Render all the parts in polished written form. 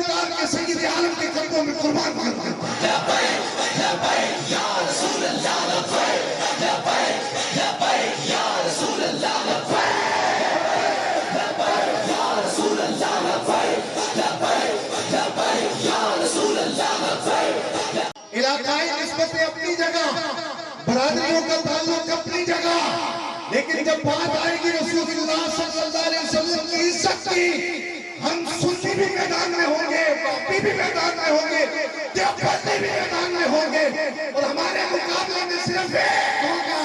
اتار کے سید عالم کے قدموں میں قربان کر دیتا ہوں۔ لبیک لبیک یا رسول اللہ لبیک لبیک لبیک یا رسول اللہ لبیک لبیک یا رسول اللہ لبیک لبیک لبیک یا رسول اللہ لبیک۔ علاقائی نسبتیں اپنی جگہ، برادریوں کا تعلق اپنی جگہ، لیکن جب بات آئے گی رسول اللہ صلی اللہ علیہ وسلم کی عزت کی، ہم سنی بھی میدان میں ہوں گے، باپی بھی میدان میں ہوں گے، دیوبندی بھی میدان میں ہوں گے، اور ہمارے مقابلے میں صرف ایک ہوگا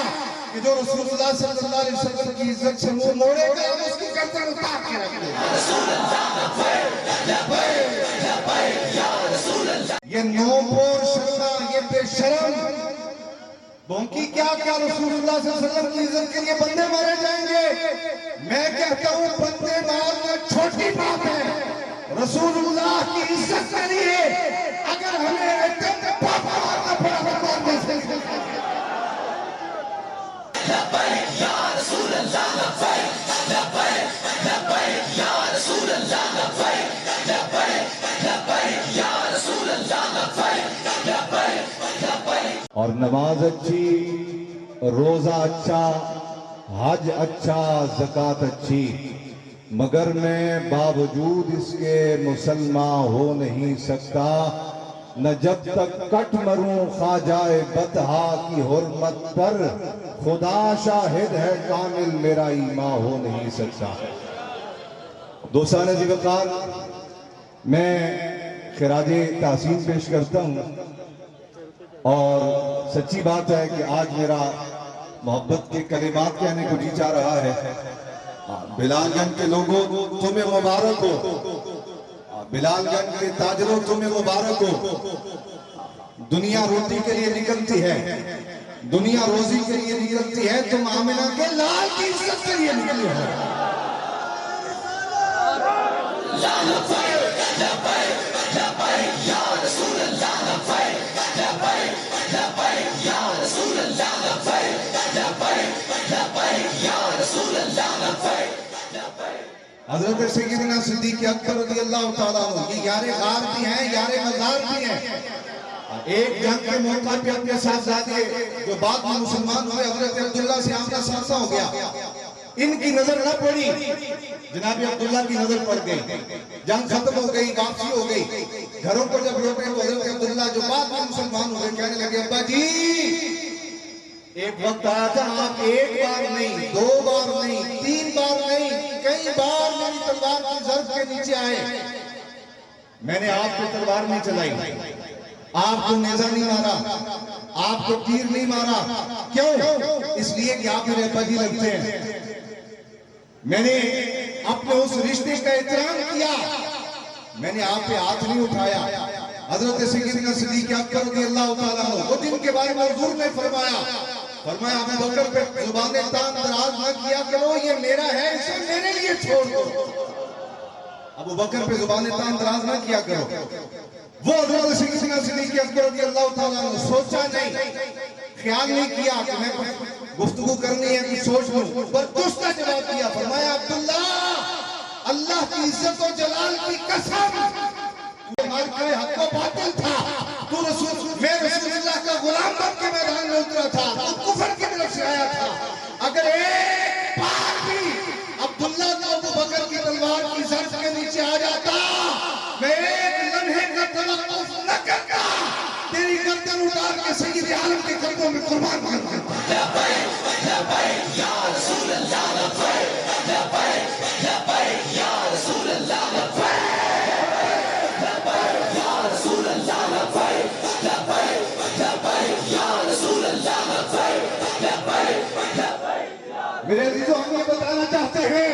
کہ جو رسول اللہ صلی اللہ علیہ وسلم کی عزت سے منہ موڑے گا، ہم اس کی گردن اتار کے رکھ دیں گے۔ رسول اللہ لبیک لبیک لبیک یا رسول اللہ۔ یہ نو پور شرنا، یہ بے شرم بونکی کیا رسول اللہ صلی اللہ علیہ وسلم کی عزت کے لیے بندے مارے جائیں گے؟ میں کہتا ہوں بندے مارنا چھوٹی بات ہے، رسول اللہ کی عزت کے لیے اگر ہمیں باپ مارنا پڑا تو مار دیں گے۔ لبیک یا رسول اللہ لبیک لبیک لبیک یا رسول اللہ لبیک لبیک لبیک یا رسول اللہ لبیک لبیک لبیک۔ اور نماز اچھی، روزہ اچھا، حج اچھا، زکوٰۃ اچھی، مگر میں باوجود اس کے مسلمان ہو نہیں سکتا، نہ جب تک کٹ مروں خواجہ بطحا کی حرمت پر، خدا شاہد ہے کامل میرا ایمان ہو نہیں سکتا۔ دوستان عزیز وقار، میں خراج تحسین پیش کرتا ہوں، اور سچی بات ہے کہ آج میرا محبت کے کلمات کہنے کو جی چاہ رہا ہے۔ بلال گنج کے لوگوں تمہیں مبارک ہو، بلال گنج کے تاجروں تمہیں مبارک ہو۔ دنیا روٹی کے لیے نکلتی ہے، دنیا روزی کے لیے نکلتی ہے، تم آمنہ کے لال کی عزت کے لیے نکلی ہو۔ حضرت سیدنا صدیق اکبر رضی اللہ تعالیٰ عنہ یہ یار غار بھی ہیں، یار مزار بھی ہیں۔ ایک جنگ کے موقع پہ اپنے ساتھ زادے جو بعد میں مسلمان ہوئے حضرت عبداللہ سے آمنا سامنا ہو گیا، ان کی نظر نہ پڑی، جناب عبداللہ کی نظر پڑ گئی، جنگ ختم ہو گئی، واپسی ہو گئی، گھروں پر جب لوٹے تو حضرت عبداللہ جو بعد میں مسلمان ہوئے کہنے لگے ابا جی ایک وقت آیا تھا آپ ایک بار نہیں، دو بار نہیں، تین بار نہیں، کئی بار میری تلوار کی ضرب کے نیچے آئے، میں نے آپ کو تلوار نہیں چلائی، آپ کو نیزہ نہیں مارا، آپ کو تیر نہیں مارا، کیوں؟ اس لیے کہ آپ میرے ابا جی لگتے ہیں۔ میں نے اپنے اس رشتے کا احترام کیا، میں نے آپ پہ ہاتھ نہیں اٹھایا۔ حضرت سیدنا صدیق اکبر رضی اللہ تعالیٰ عنہ وہ دن کے بارے میں حضور نے فرمایا ابو بکر پہ زبان تان دراز نہ کیا کرو، یہ میرا ہے، اسے میرے لیے چھوڑ دو۔ ابو بکر پہ زبان تان دراز نہ کیا کرو۔ وہ حضرت سیدنا صدیق اکبر رضی اللہ تعالیٰ عنہ سوچا نہیں، خیال نہیں کیا کہ میں گفتگو کرنی ہے کہ سوچ لوں، بردست کا جواب دیا، فرمایا عبداللہ اللہ کی عزت و جلال کی قسم، مارکہ حق و باطل تھا، تو میں رسول اللہ کا غلام بن کے میدان میں اترا تھا، تو کفر کی طرف سے آیا تھا، اگر ایک بار بھی عبداللہ کو ابو بکر کی تلوار کی ضرب کے نیچے آ جاتا، میں ایک لمحے کا توقف نہ کرتا، تیری گردن اتار کے سید عالم کے قدموں میں قربان کر دیتا۔ لبیک لبیک یا رسول اللہ لبیک لبیک لبیک یا رسول اللہ لبیک میرے عزیزوں ہم یہ بتانا چاہتے ہیں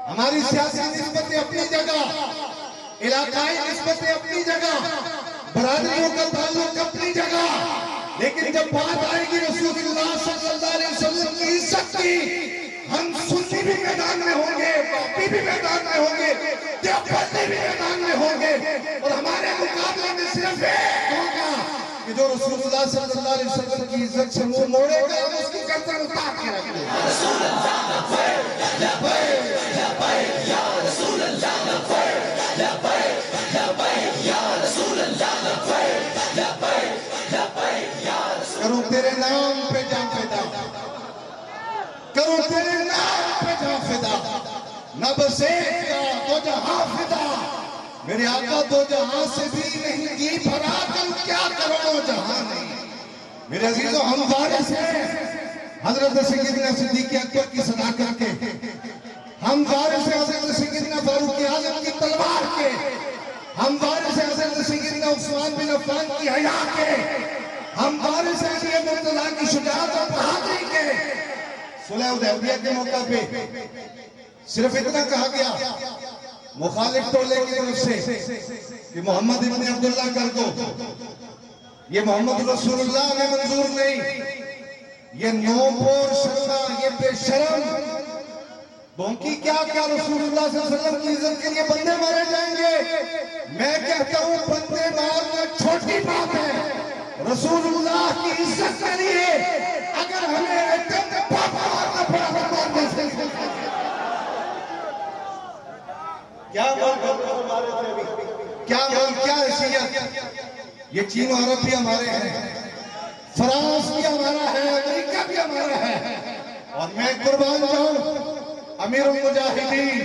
ہماری سیاسی نسبتیں اپنی جگہ، علاقائی نسبتیں اپنی جگہ، برادریوں کا تعلق اپنی جگہ، لیکن جب بات آئے گی رسول اللہ صلی اللہ علیہ وسلم کی عزت کی، ہم سنی بھی میدان میں ہوں گے، باپی بھی میدان میں ہوں گے، دیوبندی بھی میدان میں ہوں گے، اور ہمارے مقابلے میں صرف ایک ہوگا کہ جو رسول اللہ صلی اللہ علیہ وسلم کی عزت سے منہ موڑے گا، ہم اس کی گردن اتار کے رکھ دیں گے۔ رسول اللہ لبیک لبیک لبیک یا رسول اللہ لبیک لبیک کروں تیرے نام پہ جا فدا، نہ بس ایک کا دو جہاں فدا، میرے آقا دو جہاں سے بھی نہیں کی بھرا کر کیا کروڑوں جہاں نہیں۔ میرے عزیزوں ہم وارث ہیں حضرت سیدنا صدیق اکبر کی صداقت کے، ہم وارث ہیں حضرت سیدنا فاروق اعظم کی تلوار کے، ہم وارث ہیں حضرت سیدنا عثمان بن عفان کی حیا کے، ہم وارث ہیں علی مرتضیٰ کی شجاعت اور بہادری کے۔ صلح حدیبیہ کے موقع پہ صرف اتنا کہا گیا مخالف ٹولے کی طرف سے کہ محمد ابن عبداللہ کر دو، یہ محمد رسول اللہ میں منظور نہیں، یہ نوپور شرما، یہ بے شرم بونکی کیا کیا رسول اللہ صلی اللہ علیہ وسلم کی عزت کے لیے بندے مارے جائیں گے۔ میں کہتا ہوں بندے مارنا چھوٹی بات ہے، رسول اللہ کی عزت کے لیے اگر ہمیں ایٹم کا پاپا مارنا پڑا تو مار دے سکتے ہیں۔ کیا مال کیا حیثیت، یہ چین و عرب بھی ہمارے ہیں، فرانس بھی ہمارا ہے، امریکہ بھی ہمارا ہے، اور میں قربان جاؤں امیر المجاہدین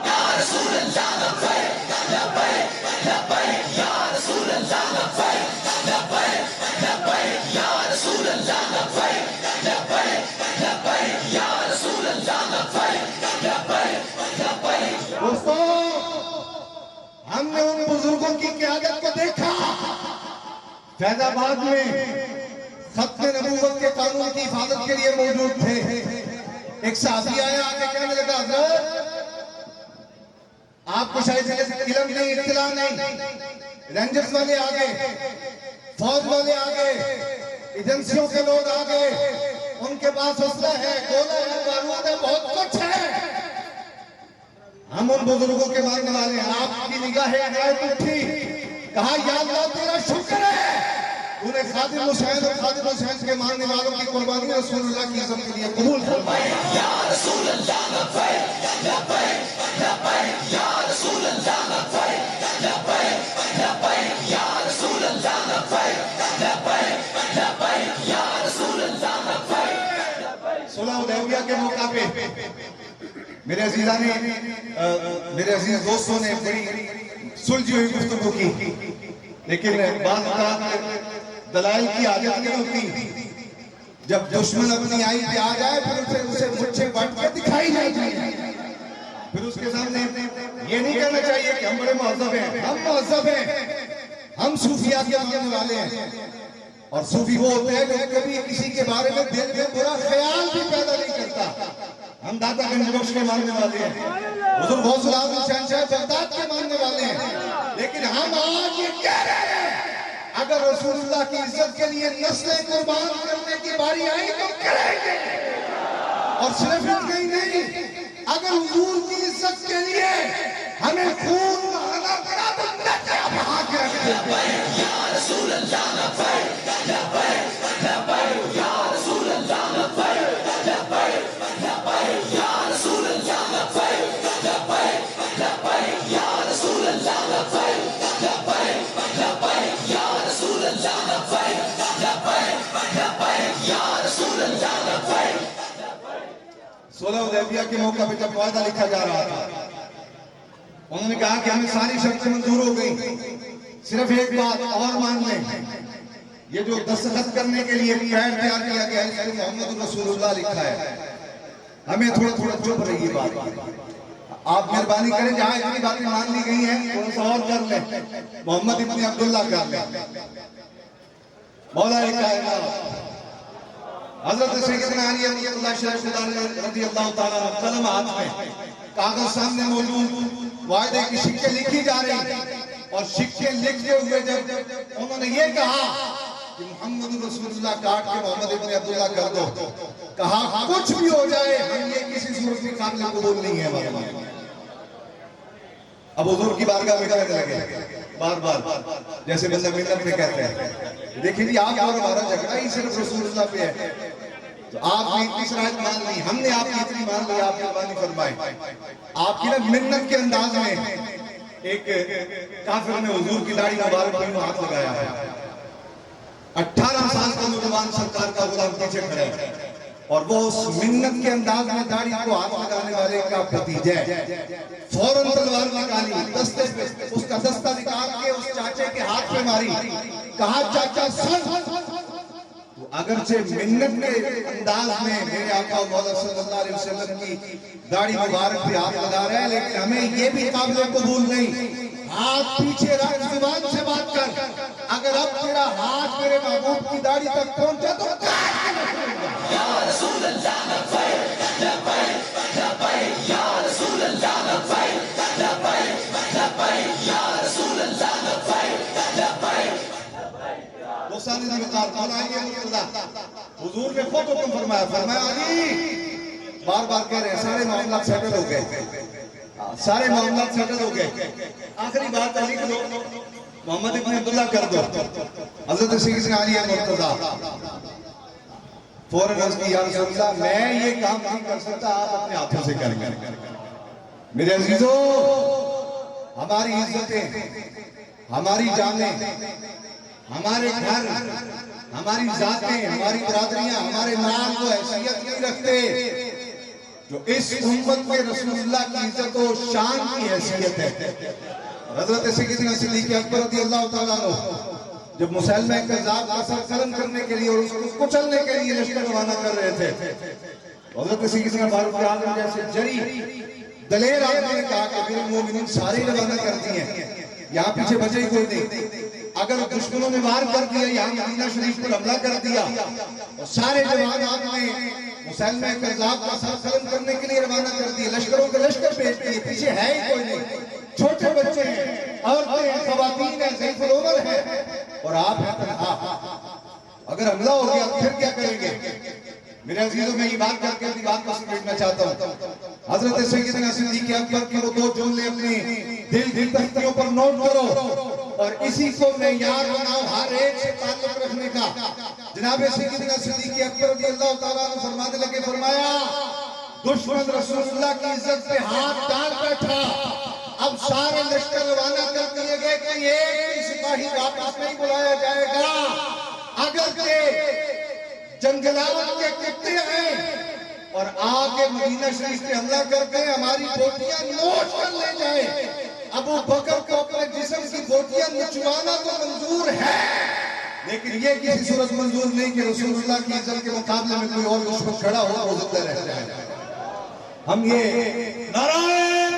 یا رسول اللہ لبیک لبیک لبیک یا رسول اللہ لبیک لبیک لبیک یا رسول اللہ لبیک لبیک لبیک یا رسول اللہ لبیک لبیک لبیک۔ دوستو ہم نے ان بزرگوں کی قیادت کو دیکھا، فیض آباد میں ختم نبوت کے قانون کی حفاظت کے لیے موجود تھے۔ ایک صحابی آیا آگے کہنے لگا حضرت آپ کو شاید علم نہیں، اطلاع نہیں، رینجرز والے آگے، فوج والے آگے، ایجنسیوں کے لوگ آگے، ان کے پاس اسلحہ ہے، گولہ ہے، بارود ہے، بہت کچھ ہے۔ ہم ان بزرگوں کے ماننے والے ہیں۔ آپ کی نگاہ عنایت اٹھی، کہا یا اللہ تیرا شکر ہے تو نے خادم حسین اور خادم حسین کے ماننے والوں کی قربانی رسول اللہ کی عظمت کے لیے قبول فرمائی۔ یا رسول اللہ لبیک لبیک لبیک یا رسول اللہ لبیک لبیک لبیک یا رسول اللہ لبیک لبیک لبیک یا رسول اللہ لبیک۔ صلح حدیبیہ کے موقع پہ میرے عزیزان نے میرے عزیز دوستوں نے بڑی سلجھی ہوئی گفتگو کی، لیکن بعض اوقات دلائل کی حاجت نہیں ہوتی۔ جب دشمن اپنی آئی پہ آ جائے پھر اسے مجھے بٹ کے دکھائی جائے، پھر اس کے سامنے یہ نہیں کہنا چاہیے کہ ہم بڑے مہذب ہیں، ہم مہذب ہیں، ہم صوفیہ کے ماننے والے ہیں۔ اور صوفی وہ ہوتے ہیں جو کبھی کسی کے بارے میں دل میں برا خیال بھی پیدا نہیں کرتا۔ ہم داتا گنج بخش کے ماننے والے ہیں، حضور غوث العظم شہنشاہ بغداد کے ماننے والے ہیں، لیکن ہم آج یہ کہہ رہے ہیں اگر رسول اللہ کی عزت کے لیے نسلیں قربان کرنے کی باری آئی تو کریں گے، اور صرف اتنا ہی نہیں، اگر حضور کی عزت کے لیے ہمیں خون بہانا پڑا تو نچا بہا کے رکھیں گے۔ یا رسول اللہ لبیک لبیک لبیک یا رسول اللہ لبیک لبیک لبیک یا رسول اللہ لبیک لبیک لبیک یا رسول اللہ لبیک لبیک لبیک یا رسول اللہ لبیک لبیک لبیک یا رسول اللہ لبیک۔ صلح حدیبیہ کے موقع پہ جب معاہدہ لکھا جا رہا تھا، انہوں نے کہا کہ ہمیں ساری شرطیں منظور ہو گئی، صرف ایک بات اور مان لیں، یہ جو دستخط کرنے کے لیے پیڈ تیار کیا گیا ہے اس میں محمد رسول اللہ لکھا ہے، ہمیں تھوڑا تھوڑا چپ رہی بات، آپ مہربانی کریں جہاں اتنی باتیں مان لی گئی ہیں تھوڑا سا اور کر لیں، محمد ابن عبداللہ کر لیں۔ مولا کائنات حضرت سیدنا علی اللہ شریف رضی اللہ تعالیٰ عنہ قلم ہاتھ میں، کاغذ سامنے موجود، معاہدے کی شکیں لکھی جا رہی، اور شکیں لکھتے ہوئے جب انہوں نے یہ کہا کہ محمد رسول اللہ کاٹ کے محمد ابن عبداللہ کر دو، کہا کچھ بھی ہو جائے ہم یہ کسی صورت کے قابل قبول نہیں ہے۔ اب حضور کی بارگاہ میں کہنے لگے بار بار جیسے بندہ ملت میں کہتے ہیں، دیکھیں جی آپ اور ہمارا جھگڑا ہی صرف رسول اللہ پہ ہے، تو آپ نے اتنی شرائط مان لی، ہم نے آپ کی اتنی مان لی، آپ مہربانی فرمائے۔ آپ کی منت کے انداز میں ایک کافر نے حضور کی داڑھی مبارک میں ہاتھ لگایا ہے، 18 سال کا نوجوان سرکار کا غلام پیچھے کھڑا ہے، اور وہ اس منت کے انداز میں داڑھی کو ہاتھ لگانے والے کا بھتیجا ہے. فوراً تلوار نکالی, دستے پہ اس کا دستہ نکال کے اس چاچے کے ہاتھ پہ ماری, کہا چاچا سن. اگرچہ منت کے انداز میں میرے آقا مولا صلی اللہ علیہ وسلم کی داڑھی مبارک پہ ہاتھ لگا رہا ہے, لیکن ہمیں یہ بھی قابل قبول نہیں. ہاتھ پیچھے رکھ, زبان سے بات کر. اگر اب تیرا ہاتھ میرے محبوب کی داڑھی تک پہنچا تو یا رسول اللہ لبیک لبیک لبیک یا رسول اللہ لبیک لبیک لبیک یا رسول اللہ لبیک لبیک. وہ سارے دی وقار بنائیے اللہ. حضور نے خود حکم فرمایا, فرمایا علی, بار بار کہہ رہے ہیں سارے معاملات سیٹل ہو گئے, سارے معاملات سیٹل ہو گئے. آخری بات علی کو محمد ابن عبداللہ کر دو. حضرت سیدنا علی مرتضیٰ فوراً عرض کی, یا رسول اللہ میں یہ کام نہیں کر سکتا, آپ اپنے ہاتھوں سے کریں گے. میرے عزیزو, ہماری عزتیں, ہماری جانیں, ہمارے گھر, ہماری ذاتیں, ہماری برادریاں, ہمارے مال کو حیثیت نہیں رکھتے جو اس امت میں رسول اللہ کی عزت و شان کی حیثیت ہے. حضرت سیدنا صدیق اکبر رضی اللہ تعالیٰ عنہ جب مسلمہ کذاب کا سر قلم کرنے کے لیے اور اس کو کچلنے کے لیے لشکر روانہ کر رہے تھے, حضرت سیدنا فاروق اعظم جیسے جری دلیر آدمی نے کہا کہ امیر المومنین سارے روانہ کرتی ہیں, یہاں پیچھے بچے ہی کوئی نہیں. اگر دشمنوں نے وار کر دیا, یہاں مدینہ شریف پر حملہ کر دیا, اور سارے جوان آپ نے مسلمہ کذاب کا سر قلم کرنے کے لیے روانہ کر دیے, لشکروں کے لشکر بھیج دیے, پیچھے ہے ہی کوئی نہیں, چھوٹے بچے ہیں, عورتیں ہیں, خواتین ہیں, ضعیف العمر ہیں, اور آپ ہیں تنہا. اگر حملہ ہو گیا پھر کیا کریں گے؟ میرے عزیزوں, میں یہ بات کر کے اپنی بات کو سمیٹنا چاہتا ہوں. حضرت سیدنا صدیق اکبر کی وہ دو جملے اپنی دل تختیوں پر نوٹ کرو اور اسی کو معیار بناؤ ہر ایک سے تعلق رکھنے کا. جناب سیدنا صدیق اکبر رضی اللہ تعالیٰ عنہ فرمانے لگے, فرمایا دشمن رسول اللہ کی عزت پہ ہاتھ ڈال بیٹھا, اب سارے لشکر روانہ کر دیے گئے کہ ایک سپاہی واپس نہیں بلایا جائے گا. اگرچہ جنگلات کے کتے ہیں اور آگے مدینہ شریف پہ حملہ کرتے ہیں, ہماری بوٹیاں نوچ کر لے جائیں, ابو بکر کو اپنے جسم کی بوٹیاں نچوانا تو منظور ہے, لیکن یہ کسی صورت منظور نہیں کہ رسول اللہ کی عزت کے مقابلے میں کوئی اور دشمن کھڑا ہو وہ زندہ رہ جائے. ہم یہ نعرہ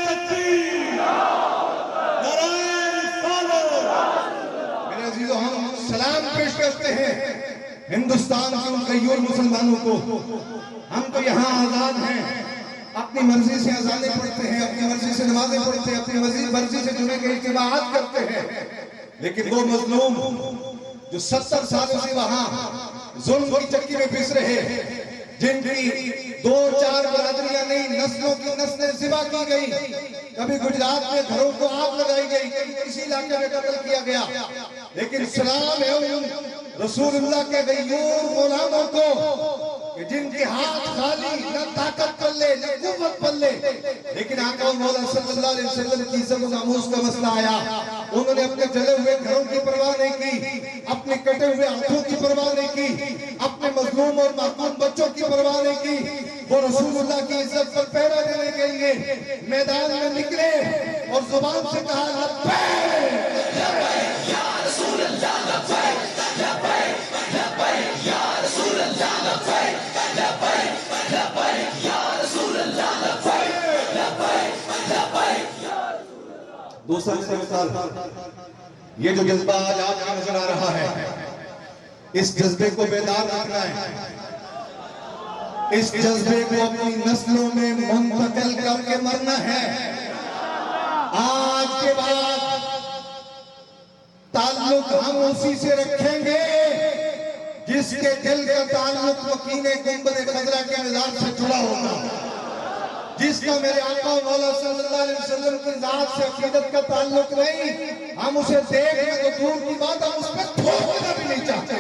تکبیر، نعرہ رسالت. میرے عزیزو, ہم سلام پیش کرتے ہیں ہندوستان کے ان غیور مسلمانوں کو. ہم تو یہاں آزاد ہیں, اپنی مرضی سے اذانیں پڑھتے ہیں, اپنی مرضی سے نمازیں پڑھتے ہیں, اپنی مرضی سے جمعے کے اجتماعات کرتے ہیں, لیکن وہ مظلوم جو 70 سالوں سے وہاں ظلم کی چکی میں پس رہے, جن کی 2-4 برادریاں نہیں, نسلوں کی نسلیں ذبح کی گئی, کبھی گجرات میں گھروں کو آگ لگائی گئی, کسی علاقے میں قتل کیا گیا, لیکن سلام ہے ان رسول اللہ کے غیور غلاموں کو کہ جن کے ہاتھ خالی, نہ طاقت پر لے نہ قوت پر لے, لیکن آقا مولا صلی اللہ علیہ وسلم کی عزت و ناموس کا مسئلہ آیا, انہوں نے اپنے جلے ہوئے گھروں کی پرواہ نہیں کی, اپنے کٹے ہوئے ہاتھوں کی پرواہ نہیں کی, اپنے مظلوم اور معصوم بچوں کی پرواہ نہیں کی, وہ رسول اللہ کی عزت پر پہرا دینے کے لیے میدان میں نکلے اور زبان سے کہا لبیک یا رسول اللہ لبیک لبیک لبیک یا رسول اللہ لبیک لبیک لبیک یا رسول اللہ لبیک لبیک لبیک. دوسرا مثال, یہ جو جذبہ آج آپ کو نظر آ رہا ہے, اس جذبے کو بیدار رکھنا ہے, اس جذبے کو اپنی نسلوں میں منتقل کر کے مرنا ہے. آج کے بعد تعلق ہم اسی سے رکھیں گے جس کے دل کا تعلق مکین گنبد خضرا کے مزار سے جڑا ہوگا, جس کا میرے آقا مولا صلی اللہ علیہ وسلم کی ذات سے عقیدت کا تعلق نہیں. ہم اسے دیکھیں تو دور کی بات, ہم اس پہ تھوکنا بھی نہیں چاہتے,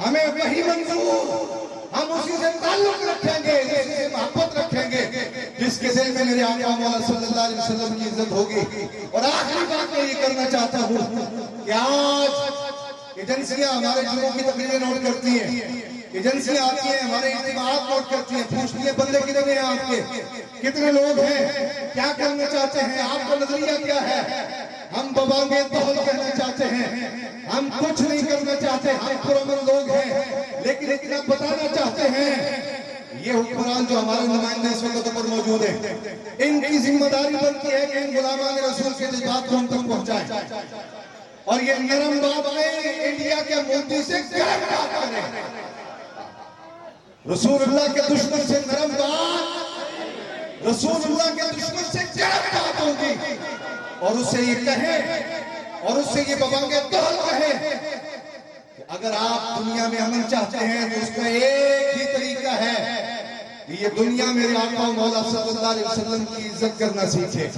ہمیں وہی منظور, ہم اسی سے تعلق رکھیں گے, اسی سے محبت رکھیں گے جس کے دل میں میرے آقا مولا صلی اللہ علیہ وسلم کی عزت ہوگی. اور آخری بات میں یہ کرنا چاہتا ہوں کہ آج ایجنسیاں ہمارے جمعوں کی تقریریں نوٹ کرتی ہیں ایجنسیاں آتی ہیں ہمارے اجتماعات نوٹ کرتی ہیں پوچھتی ہیں بندے کتنے ہیں آپ کے کتنے لوگ ہیں کیا کرنا چاہتے ہیں آپ کا نظریہ کیا ہے ہم ببانگے دہل کہنا چاہتے ہیں ہم کچھ نہیں کرنا چاہتے ہم پرامن لوگ ہیں لیکن اتنا بتانا چاہتے ہیں یہ حکمران جو ہمارے نمائندے اس وقت پر موجود ہیں ان کی ذمہ داری بنتی ہے کہ ان غلامان رسول کے جذبات کو ہم تک پہنچائیں اور یہ نرم بات میں انڈیا کے مودی سے گرم بات کریں رسول اللہ کے دشمن سے نرم بات رسول اللہ کے دشمن سے گرم بات ہوگی اور اس سے یہ کہیں اور اس سے یہ ببانگے دہل کہیں کہ اگر آپ دنیا میں امن چاہتے ہیں تو اس کا ایک ہی طریقہ ہے کہ یہ دنیا میرے آقا مولا صلی اللہ علیہ وسلم کی عزت کرنا سیکھے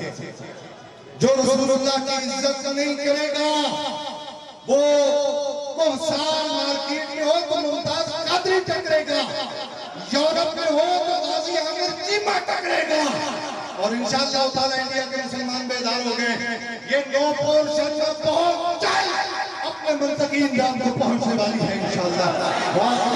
جو رسول اللہ کی عزت نہیں کرے گا وہ کوہسار مارکیٹ میں ہو تو ممتاز قادری ٹکرے گا یورپ میں ہو تو غازی عامر چیمہ ٹکرے گا اور انشاءاللہ تعالی انڈیا کے مسلمان بیدار ہو گئے یہ نو پورشن میں پہنچ جائے اپنے منطقی اندام کو پہنچنے والی ہے انشاءاللہ